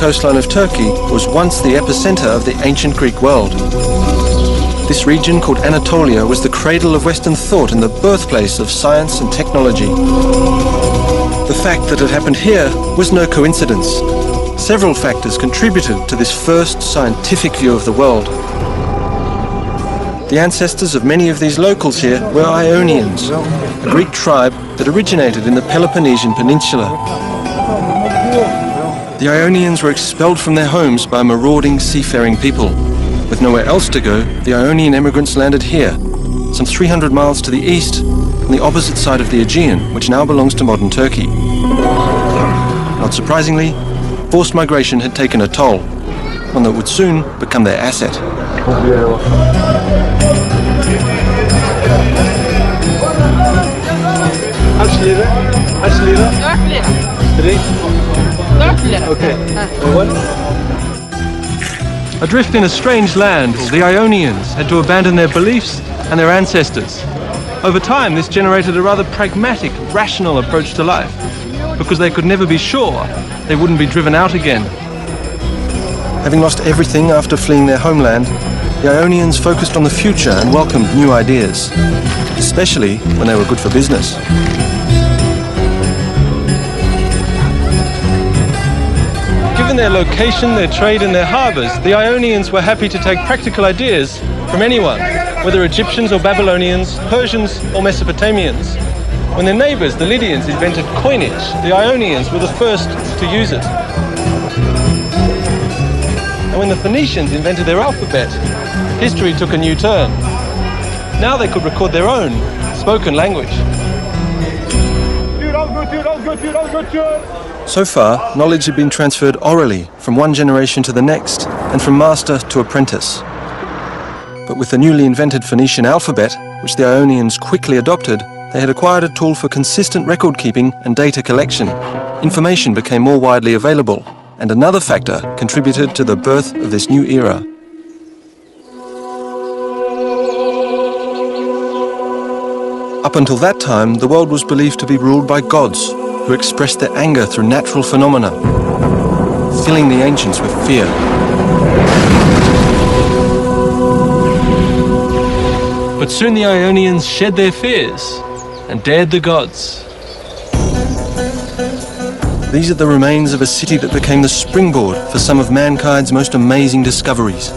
coastline of Turkey was once the epicenter of the ancient Greek world. This region, called Anatolia, was the cradle of Western thought and the birthplace of science and technology. The fact that it happened here was no coincidence. Several factors contributed to this first scientific view of the world. The ancestors of many of these locals here were Ionians, a Greek tribe that originated in the Peloponnesian Peninsula. The Ionians were expelled from their homes by marauding seafaring people. With nowhere else to go, the Ionian immigrants landed here, some 300 miles to the east, on the opposite side of the Aegean, which now belongs to modern Turkey. Not surprisingly, forced migration had taken a toll, one that would soon become their asset. Adrift in a strange land, the Ionians had to abandon their beliefs and their ancestors. Over time, this generated a rather pragmatic, rational approach to life, because they could never be sure they wouldn't be driven out again. Having lost everything after fleeing their homeland, the Ionians focused on the future and welcomed new ideas, especially when they were good for business. Given their location, their trade and their harbours, the Ionians were happy to take practical ideas from anyone, whether Egyptians or Babylonians, Persians or Mesopotamians. When their neighbours, the Lydians, invented coinage, the Ionians were the first to use it. And when the Phoenicians invented their alphabet, history took a new turn. Now they could record their own spoken language. So far, knowledge had been transferred orally from one generation to the next and from master to apprentice. But with the newly invented Phoenician alphabet, which the Ionians quickly adopted, they had acquired a tool for consistent record-keeping and data collection. Information became more widely available, and another factor contributed to the birth of this new era. Up until that time, the world was believed to be ruled by gods, who expressed their anger through natural phenomena, filling the ancients with fear. But soon the Ionians shed their fears and dared the gods. These are the remains of a city that became the springboard for some of mankind's most amazing discoveries.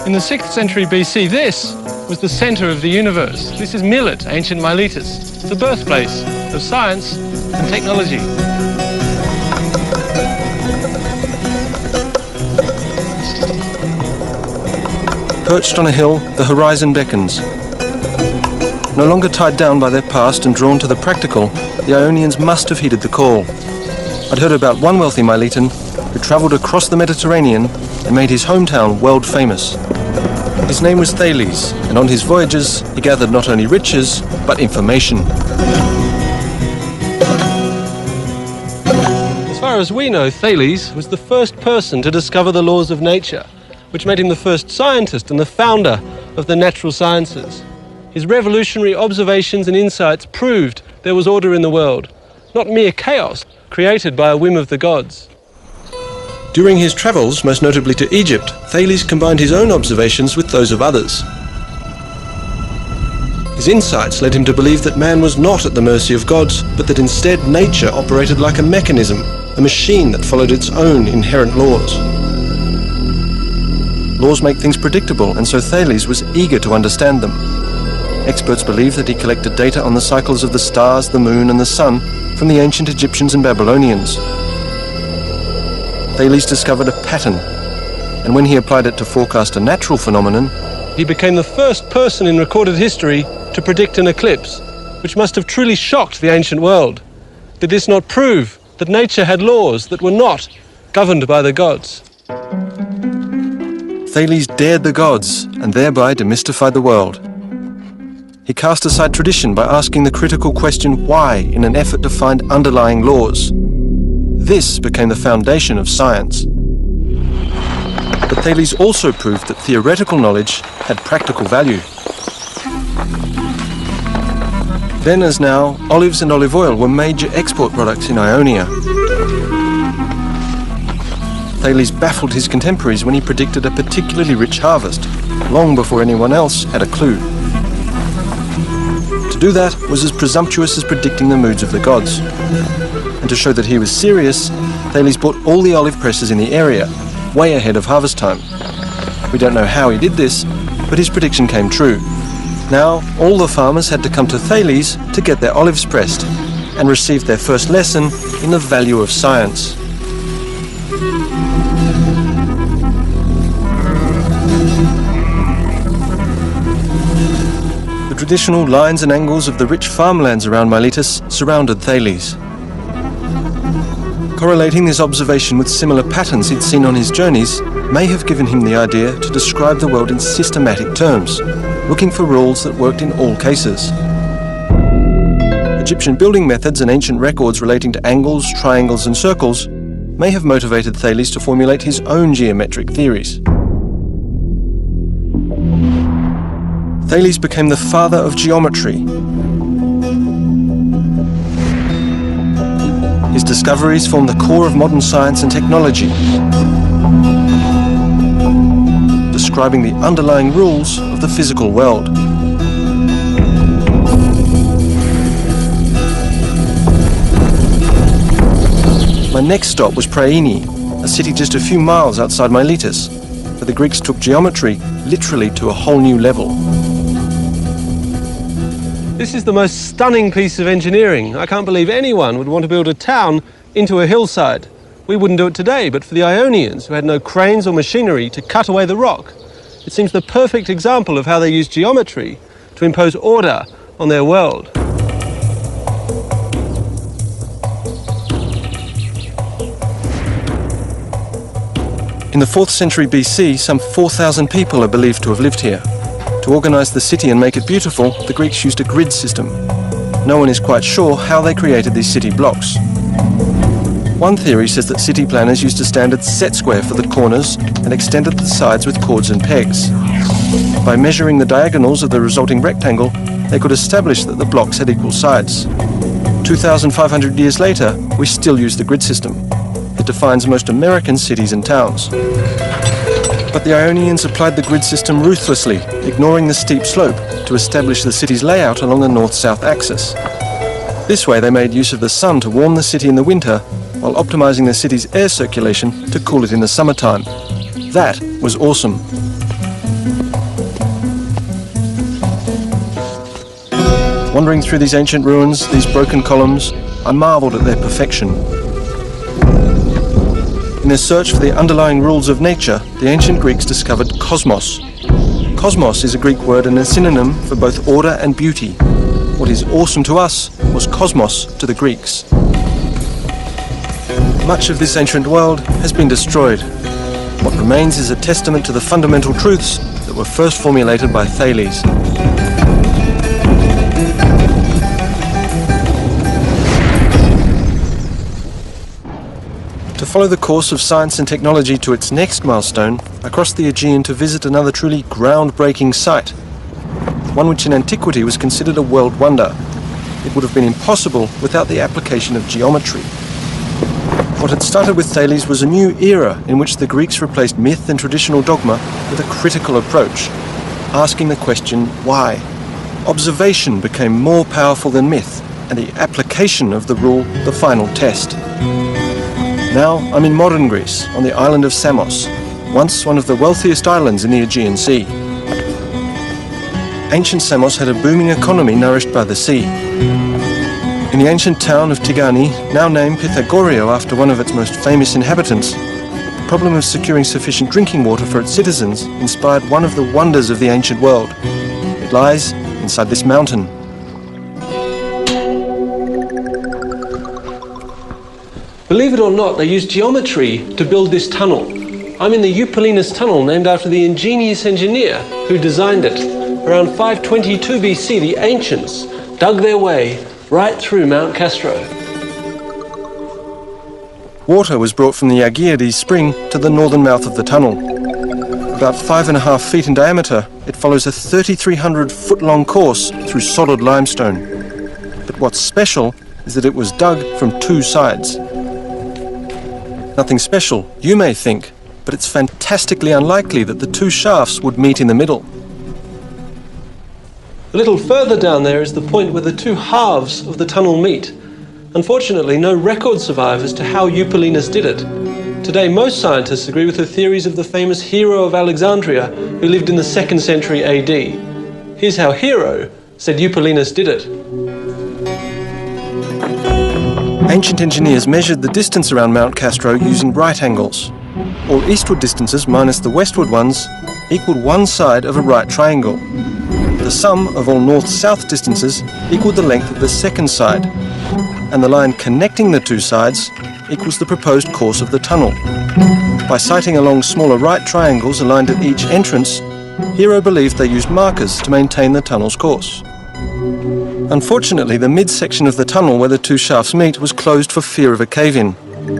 In the 6th century BC, this was the center of the universe. This is Milet, ancient Miletus, the birthplace of science and technology. Perched on a hill, the horizon beckons. No longer tied down by their past and drawn to the practical, the Ionians must have heeded the call. I'd heard about one wealthy Miletan who travelled across the Mediterranean and made his hometown world famous. His name was Thales, and on his voyages he gathered not only riches, but information. As far as we know, Thales was the first person to discover the laws of nature, which made him the first scientist and the founder of the natural sciences. His revolutionary observations and insights proved there was order in the world, not mere chaos created by a whim of the gods. During his travels, most notably to Egypt, Thales combined his own observations with those of others. His insights led him to believe that man was not at the mercy of gods, but that instead nature operated like a mechanism, a machine that followed its own inherent laws. Laws make things predictable, and so Thales was eager to understand them. Experts believe that he collected data on the cycles of the stars, the moon, and the sun from the ancient Egyptians and Babylonians. Thales discovered a pattern, and when he applied it to forecast a natural phenomenon, he became the first person in recorded history to predict an eclipse, which must have truly shocked the ancient world. Did this not prove that nature had laws that were not governed by the gods? Thales dared the gods and thereby demystified the world. He cast aside tradition by asking the critical question why in an effort to find underlying laws. This became the foundation of science. But Thales also proved that theoretical knowledge had practical value. Then as now, olives and olive oil were major export products in Ionia. Thales baffled his contemporaries when he predicted a particularly rich harvest, long before anyone else had a clue. To do that was as presumptuous as predicting the moods of the gods. And to show that he was serious, Thales bought all the olive presses in the area, way ahead of harvest time. We don't know how he did this, but his prediction came true. Now, all the farmers had to come to Thales to get their olives pressed, and received their first lesson in the value of science. The traditional lines and angles of the rich farmlands around Miletus surrounded Thales. Correlating this observation with similar patterns he'd seen on his journeys may have given him the idea to describe the world in systematic terms, looking for rules that worked in all cases. Egyptian building methods and ancient records relating to angles, triangles and circles may have motivated Thales to formulate his own geometric theories. Thales became the father of geometry. His discoveries form the core of modern science and technology, describing the underlying rules of the physical world. My next stop was Priene, a city just a few miles outside Miletus, where the Greeks took geometry literally to a whole new level. This is the most stunning piece of engineering. I can't believe anyone would want to build a town into a hillside. We wouldn't do it today, but for the Ionians, who had no cranes or machinery to cut away the rock, it seems the perfect example of how they used geometry to impose order on their world. In the 4th century BC, some 4,000 people are believed to have lived here. To organise the city and make it beautiful, the Greeks used a grid system. No one is quite sure how they created these city blocks. One theory says that city planners used a standard set square for the corners and extended the sides with cords and pegs. By measuring the diagonals of the resulting rectangle, they could establish that the blocks had equal sides. 2,500 years later, we still use the grid system. It defines most American cities and towns. But the Ionians applied the grid system ruthlessly, ignoring the steep slope, to establish the city's layout along a north-south axis. This way they made use of the sun to warm the city in the winter, while optimizing the city's air circulation to cool it in the summertime. That was awesome. Wandering through these ancient ruins, these broken columns, I marveled at their perfection. In their search for the underlying rules of nature, the ancient Greeks discovered cosmos. Cosmos is a Greek word and a synonym for both order and beauty. What is awesome to us was cosmos to the Greeks. Much of this ancient world has been destroyed. What remains is a testament to the fundamental truths that were first formulated by Thales. To follow the course of science and technology to its next milestone, I crossed the Aegean to visit another truly groundbreaking site, one which in antiquity was considered a world wonder. It would have been impossible without the application of geometry. What had started with Thales was a new era in which the Greeks replaced myth and traditional dogma with a critical approach, asking the question, why? Observation became more powerful than myth, and the application of the rule the final test. Now I'm in modern Greece, on the island of Samos, once one of the wealthiest islands in the Aegean Sea. Ancient Samos had a booming economy nourished by the sea. In the ancient town of Tigani, now named Pythagorio after one of its most famous inhabitants, the problem of securing sufficient drinking water for its citizens inspired one of the wonders of the ancient world. It lies inside this mountain. Believe it or not, they used geometry to build this tunnel. I'm in the Eupolinus tunnel, named after the ingenious engineer who designed it. Around 522 BC, the ancients dug their way right through Mount Castro. Water was brought from the Agiades spring to the northern mouth of the tunnel. About 5.5 feet in diameter, it follows a 3,300-foot-long course through solid limestone. But what's special is that it was dug from two sides. Nothing special, you may think, but it's fantastically unlikely that the two shafts would meet in the middle. A little further down there is the point where the two halves of the tunnel meet. Unfortunately, no records survive as to how Eupolinus did it. Today, most scientists agree with the theories of the famous Hero of Alexandria, who lived in the 2nd century AD. Here's how Hero said Eupolinus did it. Ancient engineers measured the distance around Mount Castro using right angles. All eastward distances minus the westward ones equaled one side of a right triangle. The sum of all north-south distances equaled the length of the second side, and the line connecting the two sides equals the proposed course of the tunnel. By sighting along smaller right triangles aligned at each entrance, Hero believed they used markers to maintain the tunnel's course. Unfortunately, the midsection of the tunnel where the two shafts meet was closed for fear of a cave-in,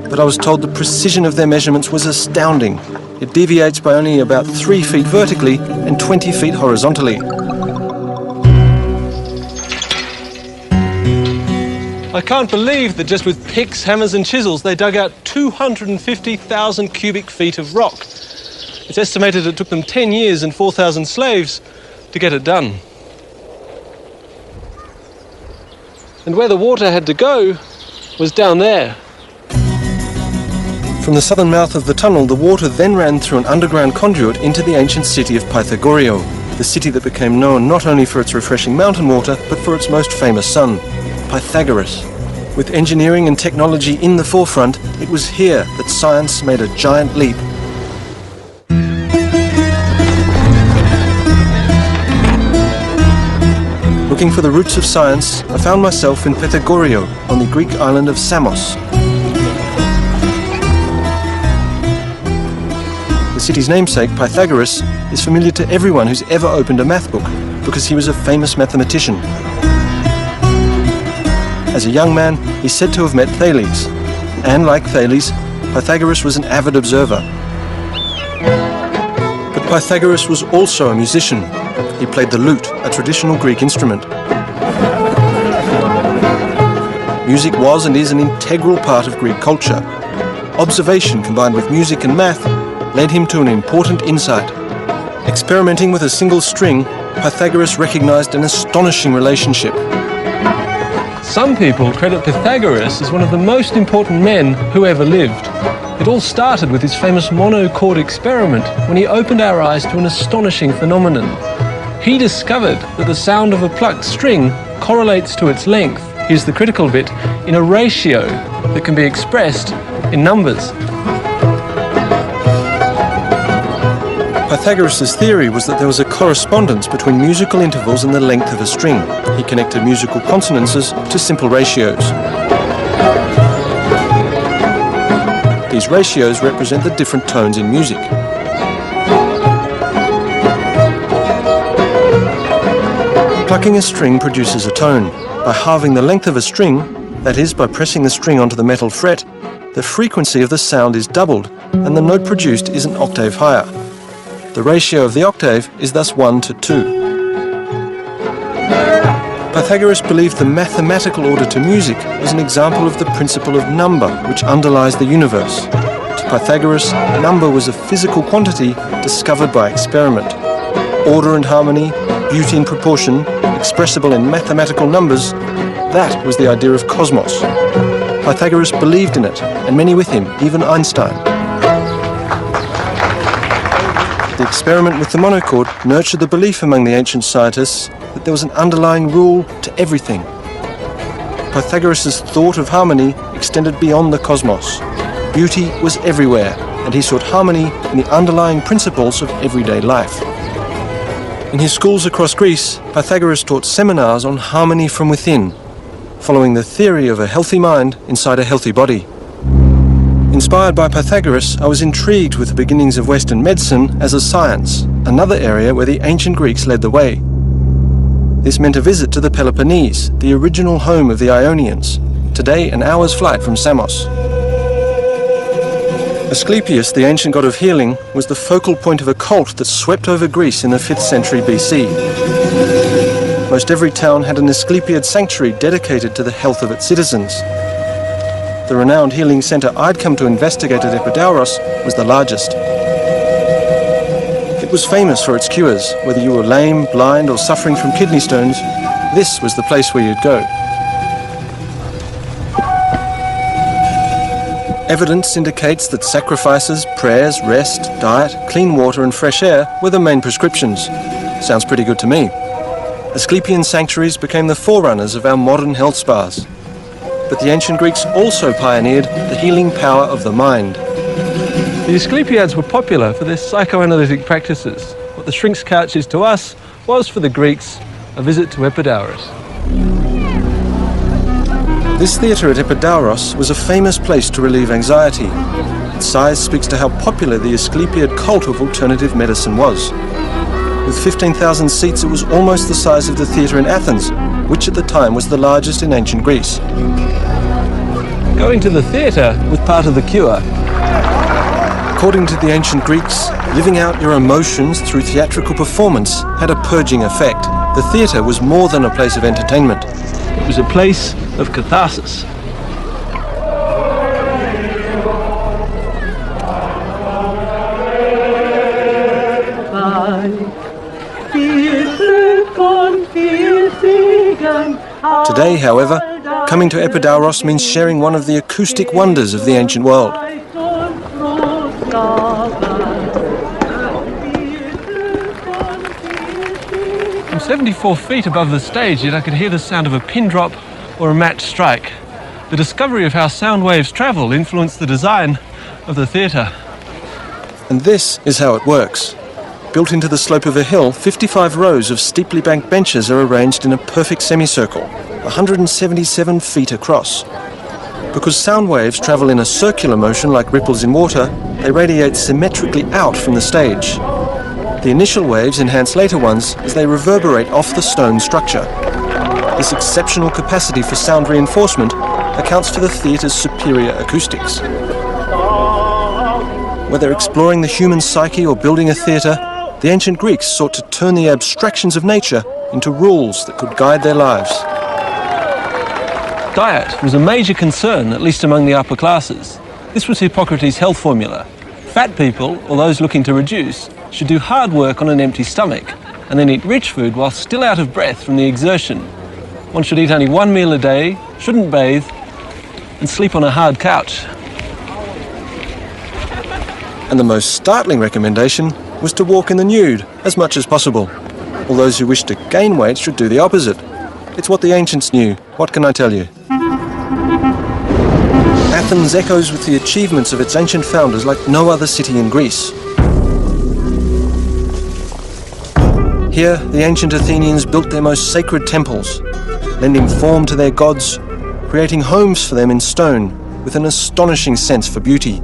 but I was told the precision of their measurements was astounding. It deviates by only about 3 feet vertically and 20 feet horizontally. I can't believe that just with picks, hammers and chisels they dug out 250,000 cubic feet of rock. It's estimated it took them 10 years and 4,000 slaves to get it done. And where the water had to go was down there. From the southern mouth of the tunnel, the water then ran through an underground conduit into the ancient city of Pythagoreio, the city that became known not only for its refreshing mountain water, but for its most famous son, Pythagoras. With engineering and technology in the forefront, it was here that science made a giant leap. Looking for the roots of science, I found myself in Pythagoreio, on the Greek island of Samos. The city's namesake, Pythagoras, is familiar to everyone who's ever opened a math book, because he was a famous mathematician. As a young man, he's said to have met Thales, and like Thales, Pythagoras was an avid observer. But Pythagoras was also a musician. He played the lute, a traditional Greek instrument. Music was and is an integral part of Greek culture. Observation combined with music and math led him to an important insight. Experimenting with a single string, Pythagoras recognized an astonishing relationship. Some people credit Pythagoras as one of the most important men who ever lived. It all started with his famous monochord experiment when he opened our eyes to an astonishing phenomenon. He discovered that the sound of a plucked string correlates to its length, here's the critical bit, in a ratio that can be expressed in numbers. Pythagoras' theory was that there was a correspondence between musical intervals and the length of a string. He connected musical consonances to simple ratios. These ratios represent the different tones in music. Plucking a string produces a tone. By halving the length of a string, that is, by pressing the string onto the metal fret, the frequency of the sound is doubled, and the note produced is an octave higher. The ratio of the octave is thus 1 to 2. Pythagoras believed the mathematical order to music was an example of the principle of number, which underlies the universe. To Pythagoras, number was a physical quantity discovered by experiment. Order and harmony, beauty and proportion, expressible in mathematical numbers, that was the idea of cosmos. Pythagoras believed in it, and many with him, even Einstein. The experiment with the monochord nurtured the belief among the ancient scientists that there was an underlying rule to everything. Pythagoras' thought of harmony extended beyond the cosmos. Beauty was everywhere, and he sought harmony in the underlying principles of everyday life. In his schools across Greece, Pythagoras taught seminars on harmony from within, following the theory of a healthy mind inside a healthy body. Inspired by Pythagoras, I was intrigued with the beginnings of Western medicine as a science, another area where the ancient Greeks led the way. This meant a visit to the Peloponnese, the original home of the Ionians, today an hour's flight from Samos. Asclepius, the ancient god of healing, was the focal point of a cult that swept over Greece in the 5th century BC. Most every town had an Asclepiad sanctuary dedicated to the health of its citizens. the renowned healing centre I'd come to investigate at Epidauros was the largest. It was famous for its cures. Whether you were lame, blind or suffering from kidney stones, this was the place where you'd go. Evidence indicates that sacrifices, prayers, rest, diet, clean water and fresh air were the main prescriptions. Sounds pretty good to me. Asclepian sanctuaries became the forerunners of our modern health spas. But the ancient Greeks also pioneered the healing power of the mind. The Asclepiads were popular for their psychoanalytic practices. What the shrink's couch is to us was for the Greeks a visit to Epidauros. This theatre at Epidauros was a famous place to relieve anxiety. Its size speaks to how popular the Asclepiad cult of alternative medicine was. With 15,000 seats, it was almost the size of the theatre in Athens, which at the time was the largest in ancient Greece. Going to the theatre was part of the cure. According to the ancient Greeks, living out your emotions through theatrical performance had a purging effect. The theatre was more than a place of entertainment. It was a place of catharsis. Today, however, coming to Epidauros means sharing one of the acoustic wonders of the ancient world. I'm 74 feet above the stage, yet I could hear the sound of a pin drop or a match strike. The discovery of how sound waves travel influenced the design of the theatre. And this is how it works. Built into the slope of a hill, 55 rows of steeply banked benches are arranged in a perfect semicircle, 177 feet across. Because sound waves travel in a circular motion like ripples in water, they radiate symmetrically out from the stage. The initial waves enhance later ones as they reverberate off the stone structure. This exceptional capacity for sound reinforcement accounts for the theatre's superior acoustics. Whether exploring the human psyche or building a theatre, the ancient Greeks sought to turn the abstractions of nature into rules that could guide their lives. Diet was a major concern, at least among the upper classes. This was Hippocrates' health formula. Fat people, or those looking to reduce, should do hard work on an empty stomach and then eat rich food while still out of breath from the exertion. One should eat only one meal a day, shouldn't bathe, and sleep on a hard couch. And the most startling recommendation was to walk in the nude as much as possible. All those who wish to gain weight should do the opposite. It's what the ancients knew. What can I tell you? Athens echoes with the achievements of its ancient founders like no other city in Greece. Here, the ancient Athenians built their most sacred temples, lending form to their gods, creating homes for them in stone with an astonishing sense for beauty.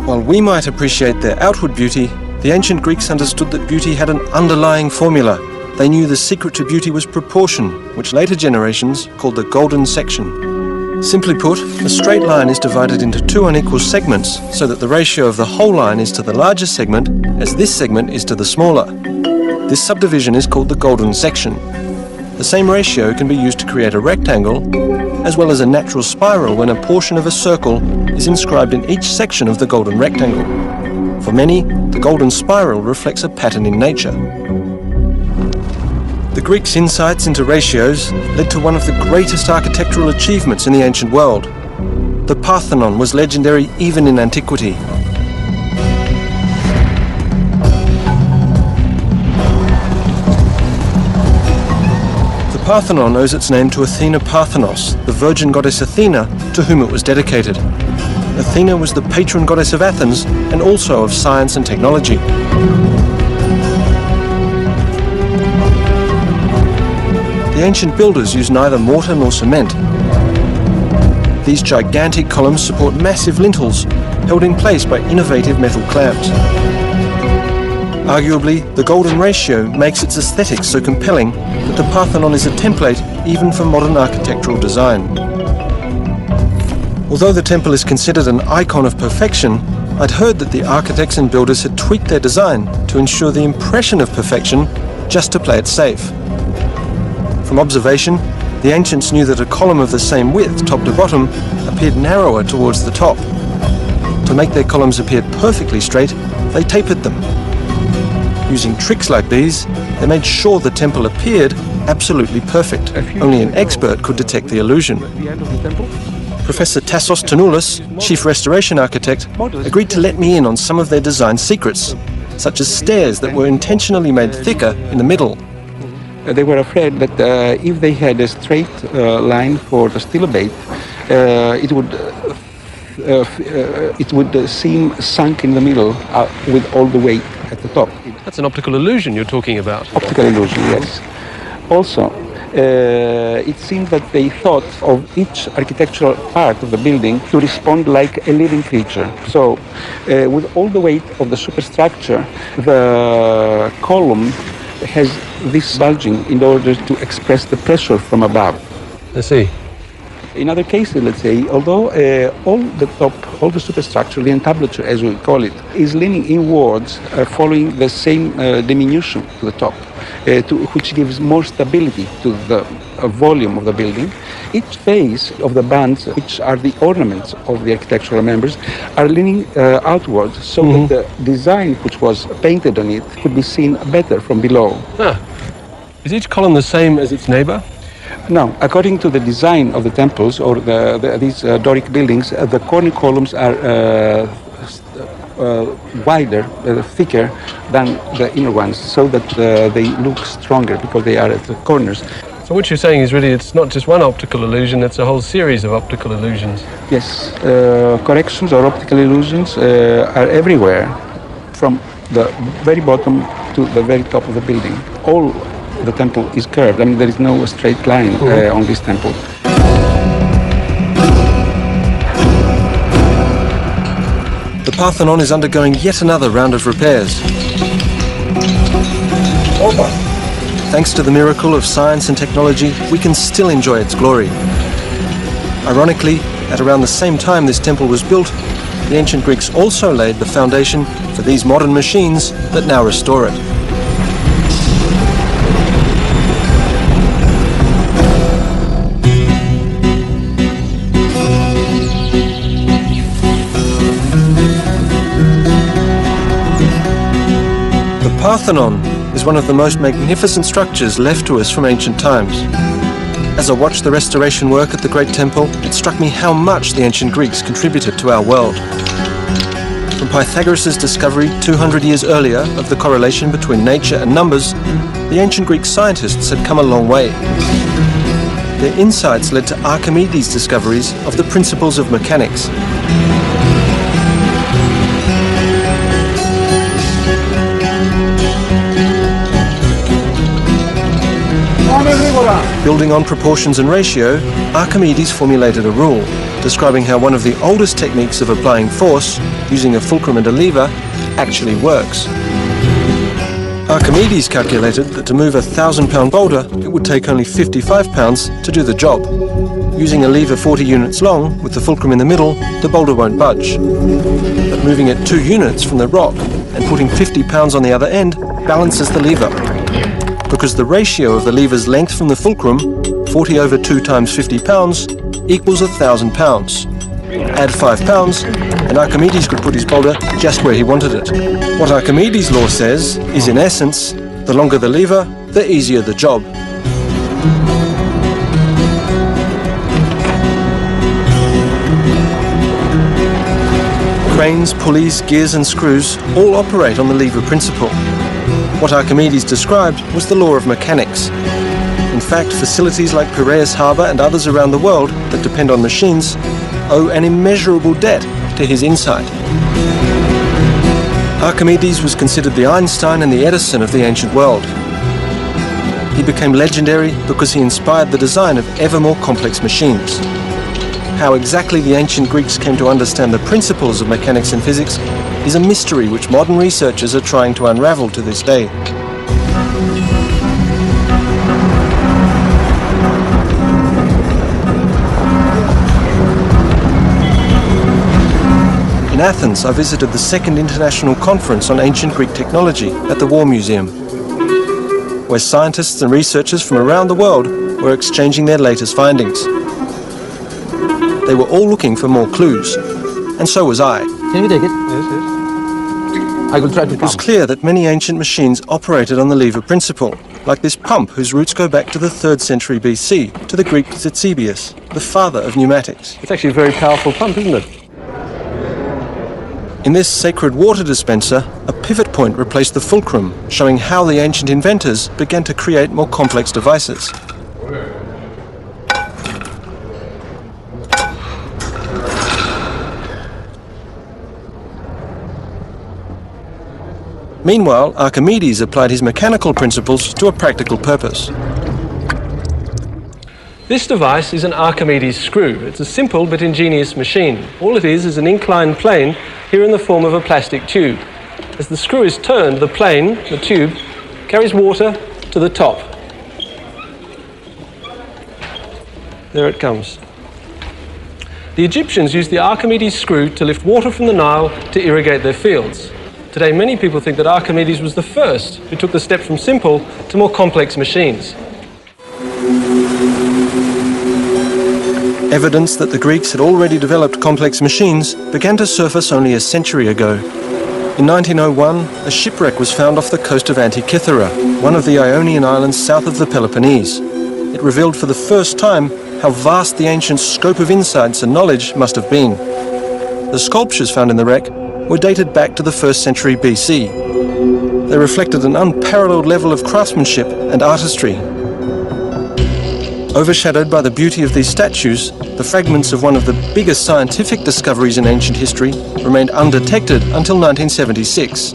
While we might appreciate their outward beauty, the ancient Greeks understood that beauty had an underlying formula. They knew the secret to beauty was proportion, which later generations called the golden section. Simply put, a straight line is divided into two unequal segments so that the ratio of the whole line is to the larger segment as this segment is to the smaller. This subdivision is called the golden section. The same ratio can be used to create a rectangle as well as a natural spiral when a portion of a circle is inscribed in each section of the golden rectangle. For many, the golden spiral reflects a pattern in nature. The Greeks' insights into ratios led to one of the greatest architectural achievements in the ancient world. The Parthenon was legendary even in antiquity. The Parthenon owes its name to Athena Parthenos, the virgin goddess Athena, to whom it was dedicated. Athena was the patron goddess of Athens and also of science and technology. The ancient builders used neither mortar nor cement. These gigantic columns support massive lintels, held in place by innovative metal clamps. Arguably, the golden ratio makes its aesthetics so compelling that the Parthenon is a template even for modern architectural design. Although the temple is considered an icon of perfection, I'd heard that the architects and builders had tweaked their design to ensure the impression of perfection just to play it safe. From observation, The ancients knew that a column of the same width, top to bottom, appeared narrower towards the top. To make their columns appear perfectly straight, they tapered them. Using tricks like these, they made sure the temple appeared absolutely perfect. Only an expert could detect the illusion. Professor Tassos Tanoulis, chief restoration architect, agreed to let me in on some of their design secrets, such as stairs that were intentionally made thicker in the middle. They were afraid that if they had a straight line for the stilobate, it would seem sunk in the middle with all the weight at the top. That's an optical illusion you're talking about. Optical illusion, yes. Also, it seemed that they thought of each architectural part of the building to respond like a living creature. So, with all the weight of the superstructure, the column has this bulging in order to express the pressure from above. I see. In other cases, let's say, although all the superstructure, the entablature as we call it, is leaning inwards following the same diminution to the top, which gives more stability to the volume of the building. Each face of the bands, which are the ornaments of the architectural members, are leaning outwards so that the design which was painted on it could be seen better from below. Ah. Is each column the same as its neighbor? No, according to the design of the temples or these Doric buildings, the corner columns are wider, thicker than the inner ones, so that they look stronger because they are at the corners. So what you're saying is really it's not just one optical illusion, it's a whole series of optical illusions. Yes, corrections or optical illusions are everywhere, from the very bottom to the very top of the building. All the temple is curved. I mean, there is no straight line on this temple. The Parthenon is undergoing yet another round of repairs. Thanks to the miracle of science and technology, we can still enjoy its glory. Ironically, at around the same time this temple was built, the ancient Greeks also laid the foundation for these modern machines that now restore it. The Parthenon is one of the most magnificent structures left to us from ancient times. As I watched the restoration work at the Great Temple, it struck me how much the ancient Greeks contributed to our world. From Pythagoras' discovery 200 years earlier of the correlation between nature and numbers, the ancient Greek scientists had come a long way. Their insights led to Archimedes' discoveries of the principles of mechanics. Building on proportions and ratio, Archimedes formulated a rule describing how one of the oldest techniques of applying force, using a fulcrum and a lever, actually works. Archimedes calculated that to move a 1,000-pound boulder, it would take only 55 pounds to do the job. Using a lever 40 units long, with the fulcrum in the middle, the boulder won't budge. But moving it 2 units from the rock and putting 50 pounds on the other end balances the lever. Because the ratio of the lever's length from the fulcrum, 40 over 2 times 50 pounds, equals 1,000 pounds. Add 5 pounds, and Archimedes could put his boulder just where he wanted it. What Archimedes' law says is, in essence, the longer the lever, the easier the job. Cranes, pulleys, gears and screws all operate on the lever principle. What Archimedes described was the law of mechanics. In fact, facilities like Piraeus Harbour and others around the world that depend on machines owe an immeasurable debt to his insight. Archimedes was considered the Einstein and the Edison of the ancient world. He became legendary because he inspired the design of ever more complex machines. How exactly the ancient Greeks came to understand the principles of mechanics and physics is a mystery which modern researchers are trying to unravel to this day. In Athens, I visited the second international conference on ancient Greek technology at the War Museum, where scientists and researchers from around the world were were exchanging their latest findings. They were all looking for more clues, and so was I. Can you take it? Yes, yes. I will try to It was clear that many ancient machines operated on the lever principle, like this pump whose roots go back to the 3rd century BC, to the Greek Zetsebius, the father of pneumatics. It's actually a very powerful pump, isn't it? In this sacred water dispenser, a pivot point replaced the fulcrum, showing how the ancient inventors began to create more complex devices. Meanwhile, Archimedes applied his mechanical principles to a practical purpose. This device is an Archimedes screw. It's a simple but ingenious machine. All it is an inclined plane, here in the form of a plastic tube. As the screw is turned, the plane, the tube, carries water to the top. There it comes. The Egyptians used the Archimedes screw to lift water from the Nile to irrigate their fields. Today, many people think that Archimedes was the first who took the step from simple to more complex machines. Evidence that the Greeks had already developed complex machines began to surface only a century ago. In 1901, a shipwreck was found off the coast of Antikythera, one of the Ionian islands south of the Peloponnese. It revealed for the first time how vast the ancient scope of insights and knowledge must have been. The sculptures found in the wreck were dated back to the 1st century BC. They reflected an unparalleled level of craftsmanship and artistry. Overshadowed by the beauty of these statues, the fragments of one of the biggest scientific discoveries in ancient history remained undetected until 1976.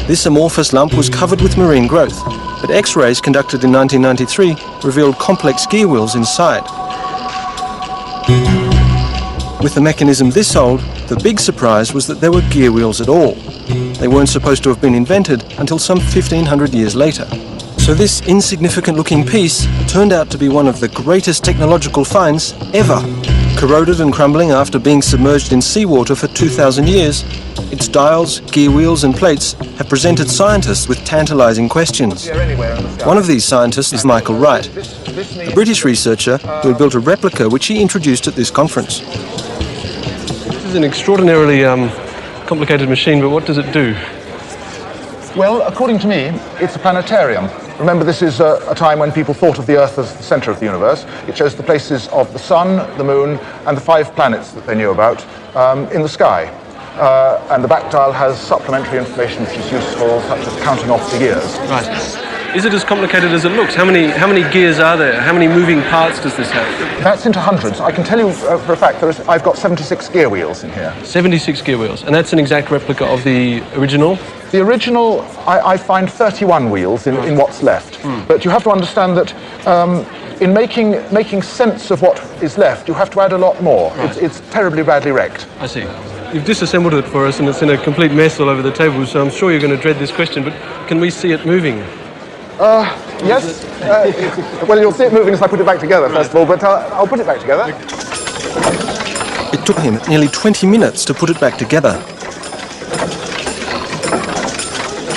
This amorphous lump was covered with marine growth, but X-rays conducted in 1993 revealed complex gear wheels inside. With the mechanism this old, the big surprise was that there were gear wheels at all. They weren't supposed to have been invented until some 1,500 years later. So this insignificant-looking piece turned out to be one of the greatest technological finds ever. Corroded and crumbling after being submerged in seawater for 2,000 years, its dials, gear wheels and plates have presented scientists with tantalizing questions. One of these scientists is Michael Wright, a British researcher who had built a replica which he introduced at this conference. This is an extraordinarily complicated machine, but what does it do? Well, according to me, it's a planetarium. Remember, this is a time when people thought of the Earth as the centre of the universe. It shows the places of the Sun, the Moon, and the 5 planets that they knew about in the sky. And the back dial has supplementary information which is useful, such as counting off the years. Right. Is it as complicated as it looks? How many gears are there? How many moving parts does this have? That's into hundreds. I can tell you for a fact I've got 76 gear wheels in here. 76 gear wheels, and that's an exact replica of the original? The original, I find 31 wheels in what's left. But you have to understand that in making sense of what is left, you have to add a lot more. Right. It's terribly badly wrecked. I see. You've disassembled it for us, and it's in a complete mess all over the table, so I'm sure you're going to dread this question, but can we see it moving? Yes. Well, you'll see it moving as I put it back together, first of all, but I'll put it back together. It took him nearly 20 minutes to put it back together.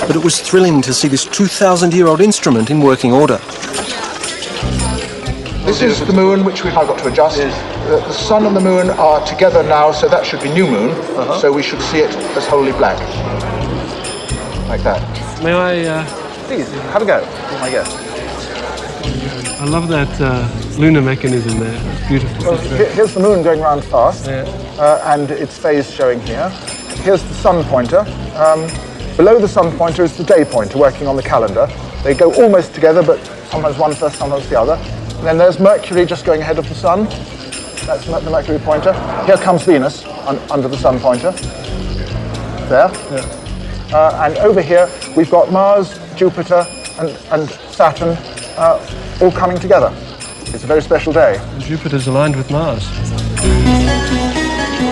But it was thrilling to see this 2,000-year-old instrument in working order. This is the moon, which we've now got to adjust. The sun and the moon are together now, so that should be new moon. So we should see it as wholly black. Like that. May I... Please, have a go. Be my guest. I love that lunar mechanism there. It's beautiful. Well, here's the moon going round fast, and its phase showing here. Here's the sun pointer. Below the sun pointer is the day pointer working on the calendar. They go almost together, but sometimes one first, sometimes the other. And then there's Mercury just going ahead of the sun. That's the Mercury pointer. Here comes Venus under the sun pointer. There. Yeah. And over here we've got Mars, Jupiter, and Saturn all coming together. It's a very special day. Jupiter's aligned with Mars.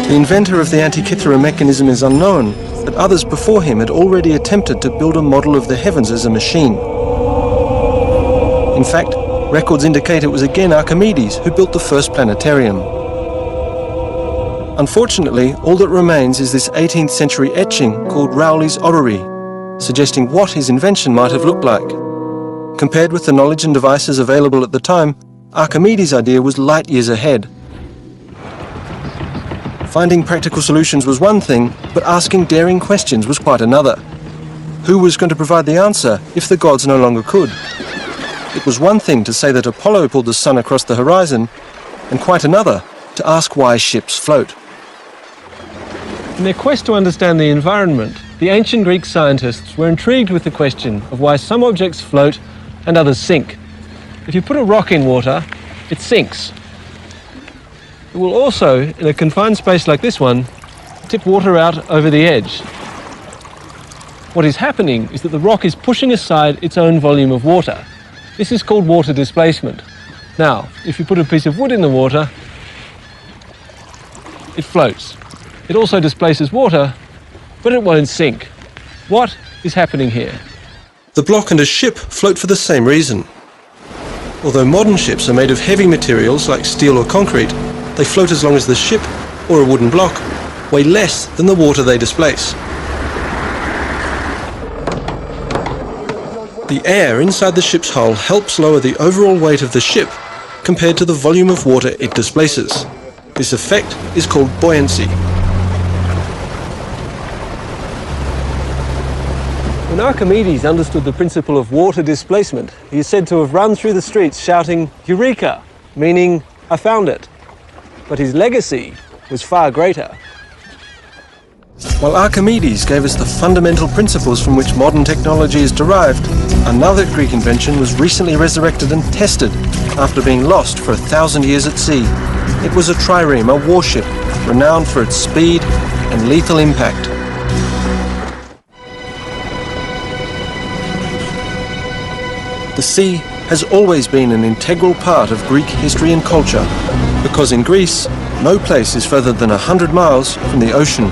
The inventor of the Antikythera mechanism is unknown, but others before him had already attempted to build a model of the heavens as a machine. In fact, records indicate it was again Archimedes who built the first planetarium. Unfortunately, all that remains is this 18th century etching called Rowley's Orrery, suggesting what his invention might have looked like. Compared with the knowledge and devices available at the time, Archimedes' idea was light years ahead. Finding practical solutions was one thing, but asking daring questions was quite another. Who was going to provide the answer if the gods no longer could? It was one thing to say that Apollo pulled the sun across the horizon, and quite another to ask why ships float. In their quest to understand the environment, the ancient Greek scientists were intrigued with the question of why some objects float and others sink. If you put a rock in water, it sinks. It will also, in a confined space like this one, tip water out over the edge. What is happening is that the rock is pushing aside its own volume of water. This is called water displacement. Now, if you put a piece of wood in the water, it floats. It also displaces water, but it won't sink. What is happening here? The block and a ship float for the same reason. Although modern ships are made of heavy materials like steel or concrete, they float as long as the ship, or a wooden block, weigh less than the water they displace. The air inside the ship's hull helps lower the overall weight of the ship compared to the volume of water it displaces. This effect is called buoyancy. When Archimedes understood the principle of water displacement, he is said to have run through the streets shouting, "Eureka!" meaning, "I found it." But his legacy was far greater. While Archimedes gave us the fundamental principles from which modern technology is derived, another Greek invention was recently resurrected and tested after being lost for 1,000 years at sea. It was a trireme, a warship, renowned for its speed and lethal impact. The sea has always been an integral part of Greek history and culture, because in Greece, no place is further than 100 miles from the ocean.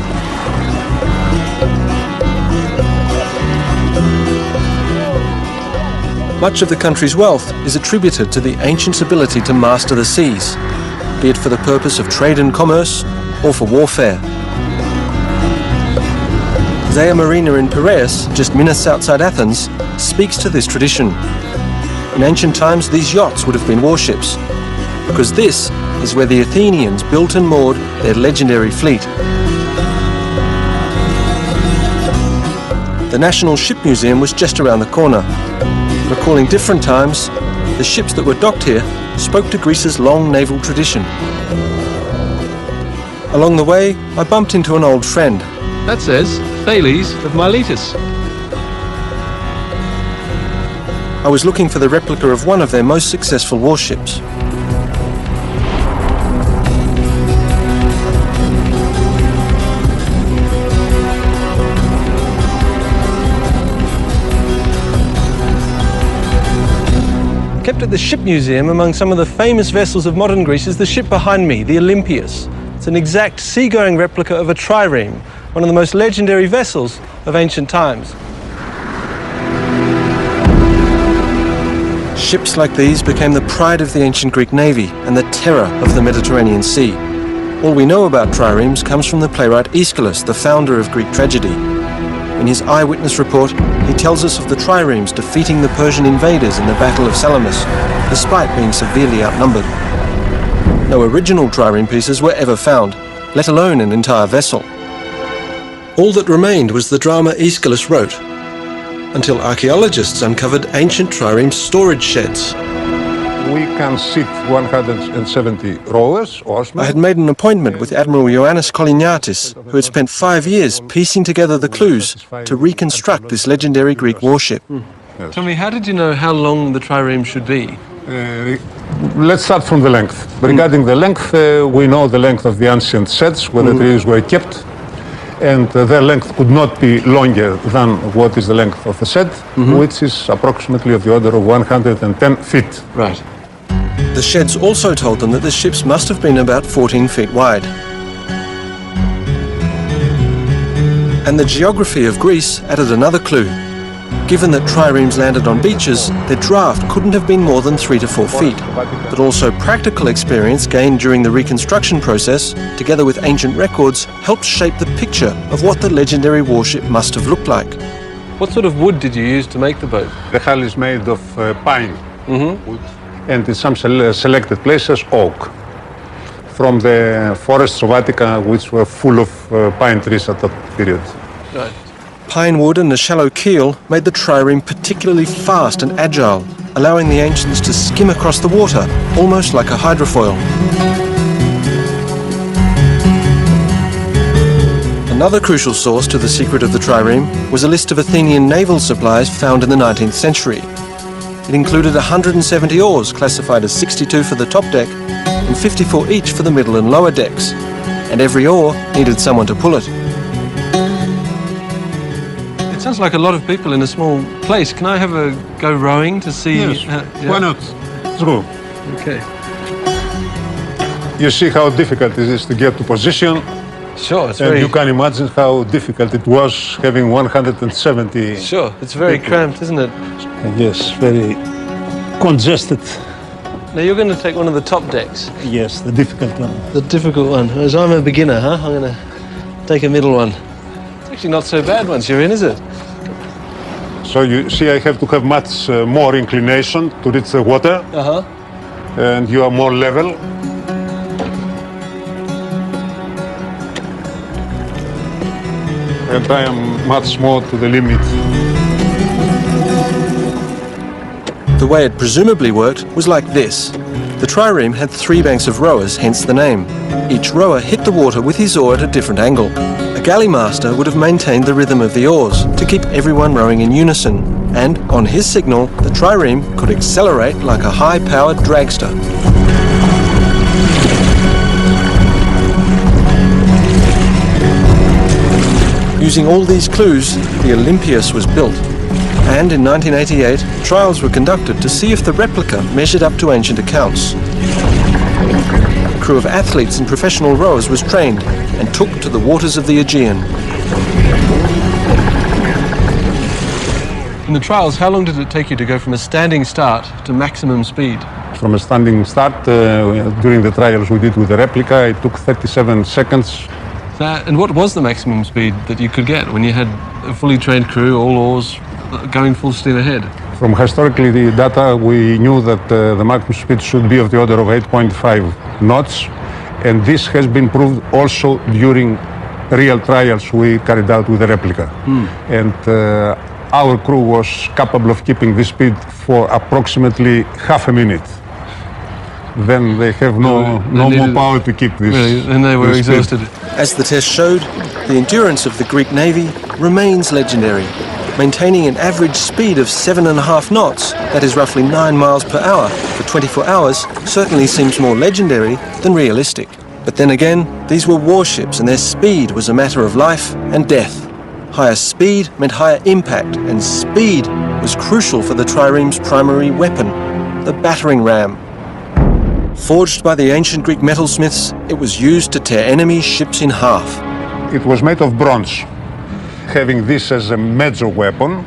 Much of the country's wealth is attributed to the ancients' ability to master the seas, be it for the purpose of trade and commerce or for warfare. Zea Marina in Piraeus, just minutes outside Athens, speaks to this tradition. In ancient times, these yachts would have been warships, because this is where the Athenians built and moored their legendary fleet. The National Ship Museum was just around the corner. Recalling different times, the ships that were docked here spoke to Greece's long naval tradition. Along the way, I bumped into an old friend. That says Thales of Miletus. I was looking for the replica of one of their most successful warships. Kept at the Ship Museum among some of the famous vessels of modern Greece is the ship behind me, the Olympias. It's an exact seagoing replica of a trireme, one of the most legendary vessels of ancient times. Ships like these became the pride of the ancient Greek navy and the terror of the Mediterranean Sea. All we know about triremes comes from the playwright Aeschylus, the founder of Greek tragedy. In his eyewitness report, he tells us of the triremes defeating the Persian invaders in the Battle of Salamis, despite being severely outnumbered. No original trireme pieces were ever found, let alone an entire vessel. All that remained was the drama Aeschylus wrote, until archaeologists uncovered ancient trireme storage sheds. We can sit 170 rowers, oarsmen. I had made an appointment with Admiral Ioannis Koliniatis, who had spent 5 years piecing together the clues to reconstruct this legendary Greek warship. Yes. Tell me, how did you know how long the trireme should be? Let's start from the length. Regarding the length, we know the length of the ancient sheds, where the trees were kept, and their length could not be longer than what is the length of the shed, which is approximately of the order of 110 feet. Right. The sheds also told them that the ships must have been about 14 feet wide. And the geography of Greece added another clue. Given that triremes landed on beaches, their draft couldn't have been more than 3 to 4 feet. But also practical experience gained during the reconstruction process, together with ancient records, helped shape the picture of what the legendary warship must have looked like. What sort of wood did you use to make the boat? The hull is made of pine wood, and in some selected places oak, from the forests of Attica, which were full of pine trees at that period. Right. Pine wood and a shallow keel made the trireme particularly fast and agile, allowing the ancients to skim across the water, almost like a hydrofoil. Another crucial source to the secret of the trireme was a list of Athenian naval supplies found in the 19th century. It included 170 oars, classified as 62 for the top deck and 54 each for the middle and lower decks, and every oar needed someone to pull it. It sounds like a lot of people in a small place. Can I have a go rowing to see? Yes, yeah? why not? Let's go. Okay. You see how difficult it is to get to position, Sure, it's and very... you can imagine how difficult it was having 170. Sure, it's very cramped, isn't it? Yes, very congested. Now you're going to take one of the top decks. Yes, the difficult one. The difficult one. As I'm a beginner, huh? I'm going to take a middle one. It's actually not so bad once you're in, is it? So you see, I have to have much more inclination to reach the water, Uh-huh. and you are more level. And I am much more to the limit. The way it presumably worked was like this. The trireme had 3 banks of rowers, hence the name. Each rower hit the water with his oar at a different angle. A galley master would have maintained the rhythm of the oars to keep everyone rowing in unison, and on his signal, the trireme could accelerate like a high-powered dragster. Using all these clues, the Olympias was built. And in 1988, trials were conducted to see if the replica measured up to ancient accounts. A crew of athletes and professional rowers was trained and took to the waters of the Aegean. In the trials, how long did it take you to go from a standing start to maximum speed? From a standing start, during the trials we did with the replica, it took 37 seconds. And what was the maximum speed that you could get when you had a fully trained crew, all oars, going full steam ahead? From historically the data, we knew that the maximum speed should be of the order of 8.5 knots, and this has been proved also during real trials we carried out with the replica. And our crew was capable of keeping this speed for approximately half a minute. Then they have no more power to keep this. Really? And they were exhausted. As the test showed, the endurance of the Greek Navy remains legendary, maintaining an average speed of 7.5 knots, that is roughly 9 miles per hour, for 24 hours, certainly seems more legendary than realistic. But then again, these were warships and their speed was a matter of life and death. Higher speed meant higher impact, and speed was crucial for the trireme's primary weapon, the battering ram. Forged by the ancient Greek metalsmiths, it was used to tear enemy ships in half. It was made of bronze. Having this as a major weapon,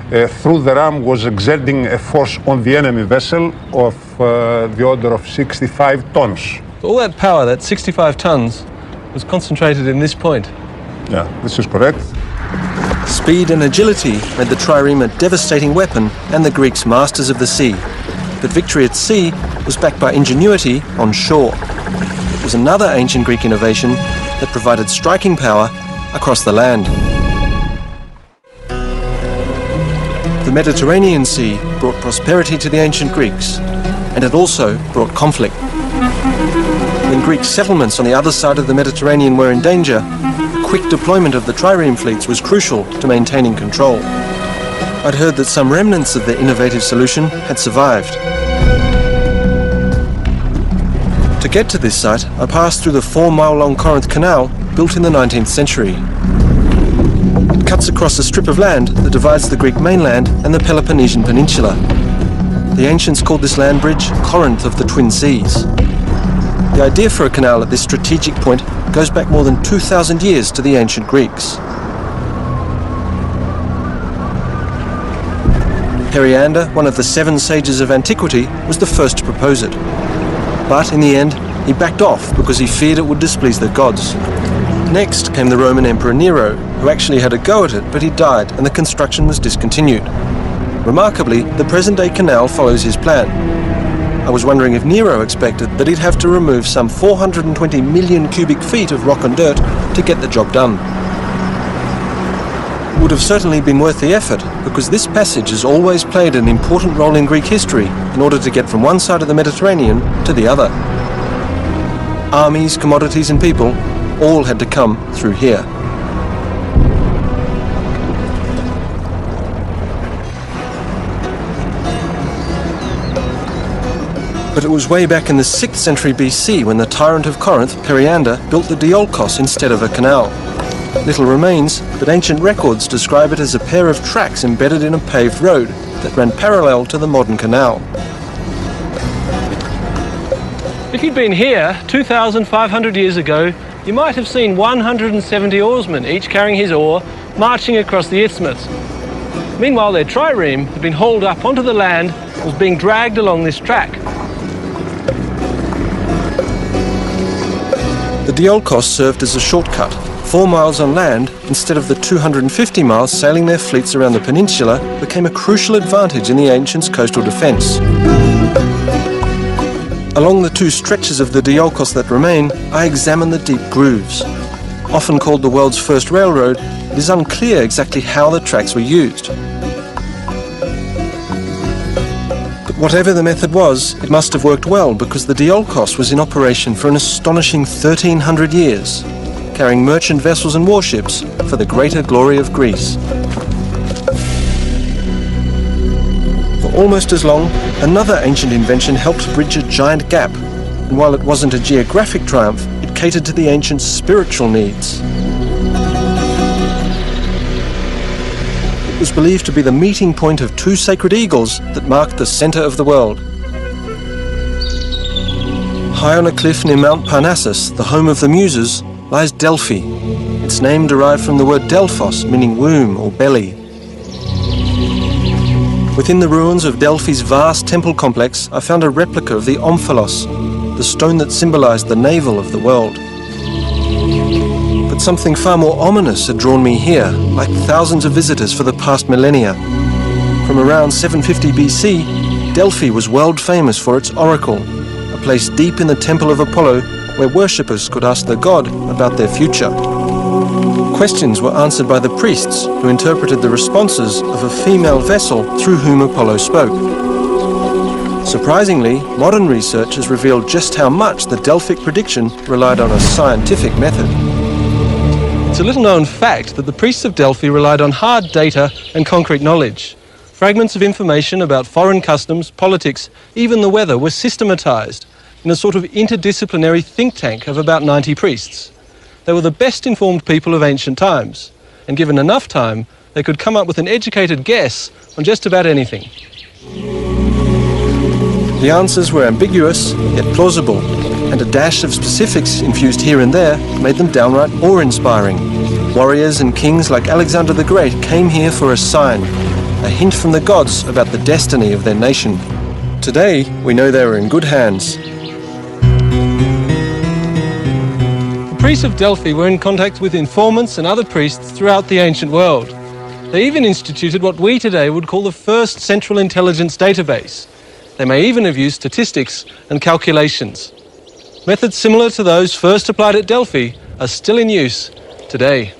through the ram was exerting a force on the enemy vessel of the order of 65 tons. All that power, that 65 tons, was concentrated in this point. Yeah, this is correct. Speed and agility made the trireme a devastating weapon and the Greeks masters of the sea. But victory at sea was backed by ingenuity on shore. It was another ancient Greek innovation that provided striking power across the land. The Mediterranean Sea brought prosperity to the ancient Greeks, and it also brought conflict. When Greek settlements on the other side of the Mediterranean were in danger, quick deployment of the trireme fleets was crucial to maintaining control. I'd heard that some remnants of the innovative solution had survived. To get to this site, I passed through the 4-mile-long Corinth Canal built in the 19th century. It cuts across a strip of land that divides the Greek mainland and the Peloponnesian Peninsula. The ancients called this land bridge Corinth of the Twin Seas. The idea for a canal at this strategic point goes back more than 2,000 years to the ancient Greeks. Periander, one of the 7 sages of antiquity, was the first to propose it. But in the end, he backed off because he feared it would displease the gods. Next came the Roman Emperor Nero, who actually had a go at it, but he died and the construction was discontinued. Remarkably, the present-day canal follows his plan. I was wondering if Nero expected that he'd have to remove some 420 million cubic feet of rock and dirt to get the job done. It would have certainly been worth the effort, because this passage has always played an important role in Greek history in order to get from one side of the Mediterranean to the other. Armies, commodities and people all had to come through here. But it was way back in the 6th century BC when the tyrant of Corinth, Periander, built the Diolkos instead of a canal. Little remains, but ancient records describe it as a pair of tracks embedded in a paved road that ran parallel to the modern canal. If you'd been here 2,500 years ago, you might have seen 170 oarsmen, each carrying his oar, marching across the isthmus. Meanwhile, their trireme had been hauled up onto the land and was being dragged along this track. The Diolkos served as a shortcut, 4 miles on land instead of the 250 miles sailing their fleets around the peninsula became a crucial advantage in the ancients' coastal defence. Along the 2 stretches of the Diolkos that remain, I examine the deep grooves. Often called the world's first railroad, it is unclear exactly how the tracks were used. But whatever the method was, it must have worked well, because the Diolkos was in operation for an astonishing 1,300 years, carrying merchant vessels and warships for the greater glory of Greece. For almost as long, another ancient invention helped bridge a giant gap, and while it wasn't a geographic triumph, it catered to the ancients' spiritual needs. It was believed to be the meeting point of 2 sacred eagles that marked the centre of the world. High on a cliff near Mount Parnassus, the home of the Muses, lies Delphi. Its name derived from the word Delphos, meaning womb or belly. Within the ruins of Delphi's vast temple complex, I found a replica of the omphalos, the stone that symbolized the navel of the world. But something far more ominous had drawn me here, like thousands of visitors for the past millennia. From around 750 BC, Delphi was world famous for its oracle, a place deep in the temple of Apollo where worshippers could ask the god about their future. Questions were answered by the priests, who interpreted the responses of a female vessel through whom Apollo spoke. Surprisingly, modern research has revealed just how much the Delphic prediction relied on a scientific method. It's a little-known fact that the priests of Delphi relied on hard data and concrete knowledge. Fragments of information about foreign customs, politics, even the weather were systematized in a sort of interdisciplinary think tank of about 90 priests. They were the best-informed people of ancient times, and given enough time, they could come up with an educated guess on just about anything. The answers were ambiguous, yet plausible, and a dash of specifics infused here and there made them downright awe-inspiring. Warriors and kings like Alexander the Great came here for a sign, a hint from the gods about the destiny of their nation. Today, we know they were in good hands. The priests of Delphi were in contact with informants and other priests throughout the ancient world. They even instituted what we today would call the first central intelligence database. They may even have used statistics and calculations. Methods similar to those first applied at Delphi are still in use today.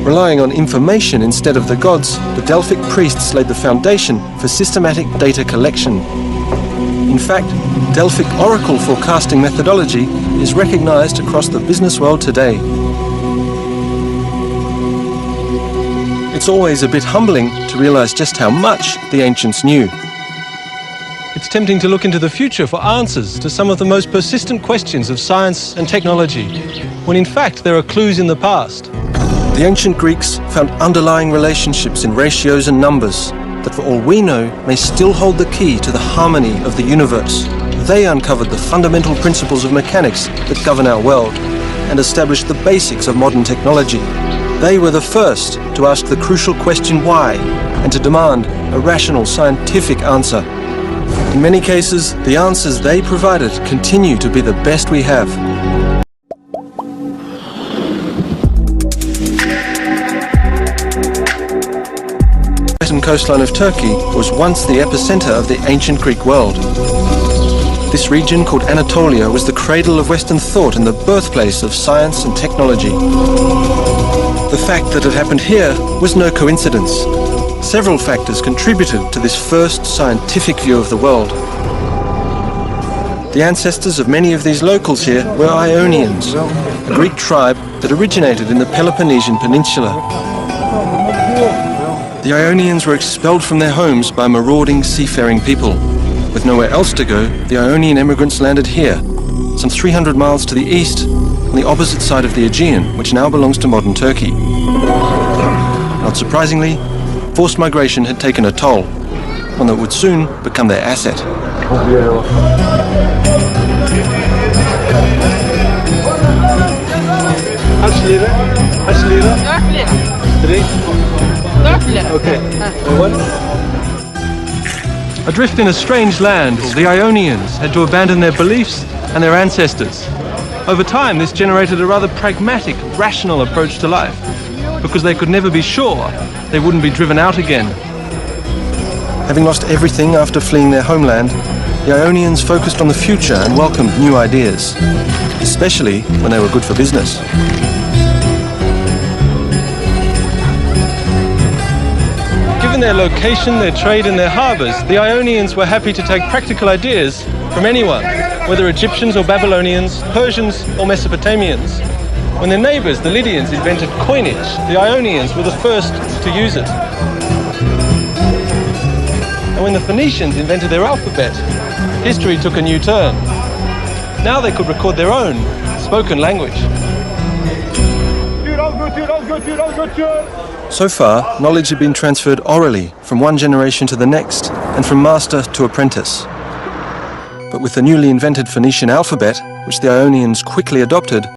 Relying on information instead of the gods, the Delphic priests laid the foundation for systematic data collection. In fact, Delphic oracle forecasting methodology is recognized across the business world today. It's always a bit humbling to realize just how much the ancients knew. It's tempting to look into the future for answers to some of the most persistent questions of science and technology, when in fact there are clues in the past. The ancient Greeks found underlying relationships in ratios and numbers that, for all we know, may still hold the key to the harmony of the universe. They uncovered the fundamental principles of mechanics that govern our world and established the basics of modern technology. They were the first to ask the crucial question why and to demand a rational scientific answer. In many cases, the answers they provided continue to be the best we have. Latin coastline of Turkey was once the epicenter of the ancient Greek world. This region, called Anatolia, was the cradle of Western thought and the birthplace of science and technology. The fact that it happened here was no coincidence. Several factors contributed to this first scientific view of the world. The ancestors of many of these locals here were Ionians, a Greek tribe that originated in the Peloponnesian Peninsula. The Ionians were expelled from their homes by marauding seafaring people. With nowhere else to go, the Ionian immigrants landed here, some 300 miles to the east, on the opposite side of the Aegean, which now belongs to modern Turkey. Not surprisingly, forced migration had taken a toll, one that would soon become their asset. Adrift in a strange land, the Ionians had to abandon their beliefs and their ancestors. Over time, this generated a rather pragmatic, rational approach to life, because they could never be sure they wouldn't be driven out again. Having lost everything after fleeing their homeland, the Ionians focused on the future and welcomed new ideas, especially when they were good for business. Given their location, their trade and their harbours, the Ionians were happy to take practical ideas from anyone, whether Egyptians or Babylonians, Persians or Mesopotamians. When their neighbours, the Lydians, invented coinage, the Ionians were the first to use it. And when the Phoenicians invented their alphabet, history took a new turn. Now they could record their own spoken language. So far, knowledge had been transferred orally from one generation to the next and from master to apprentice. But with the newly invented Phoenician alphabet, which the Ionians quickly adopted,